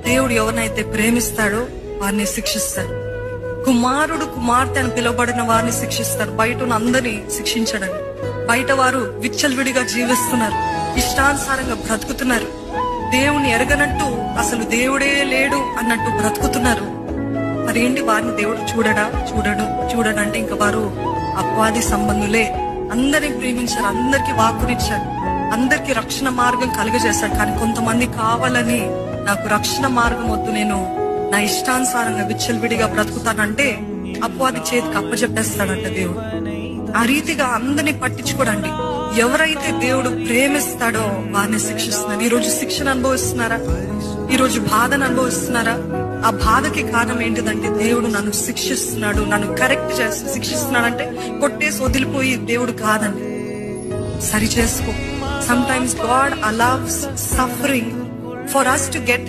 దేవుడు ఎవరినైతే ప్రేమిస్తాడో వారిని శిక్షిస్తాడు. కుమారుడు కుమార్తె అని పిలువబడిన వారిని శిక్షిస్తాడు. బయట ఉన్న అందరినీ శిక్షించడండి. బయట వారు విచ్చలవిడిగా జీవిస్తున్నారు, ఇష్టానుసారంగా బ్రతుకుతున్నారు, దేవుని ఎరగనట్టు అసలు దేవుడే లేడు అన్నట్టు బ్రతుకుతున్నారు. మరేంటి వారిని దేవుడు చూడడు అంటే ఇంకా వారు అపవాది సంబంధులే. అందరిని ప్రేమించారు, అందరికి వాక్కునిచ్చారు, అందరికి రక్షణ మార్గం కలుగజేశాడు. కానీ కొంతమంది కావాలని నాకు రక్షణ మార్గం వద్దు, నేను నా ఇష్టానుసారంగా విచ్చలవిడిగా బ్రతుకుతానంటే అపవాది చేతికి అప్పచెప్పేస్తాడంట దేవుడు. ఆ రీతిగా అందరినీ పట్టించుకోడండి. ఎవరైతే దేవుడు ప్రేమిస్తాడో వారిని శిక్షిస్తున్నాడు. ఈ రోజు శిక్షణ అనుభవిస్తున్నారా? ఈ రోజు బాధను అనుభవిస్తున్నారా? ఆ బాధకి కారణం ఏంటిదంటే దేవుడు నన్ను శిక్షిస్తున్నాడు, నన్ను కరెక్ట్ చేస్తూ శిక్షిస్తున్నాడంటే కొట్టేసి వదిలిపోయి దేవుడు కాదండి, సరి చేసుకో. Sometimes God allows suffering for us to get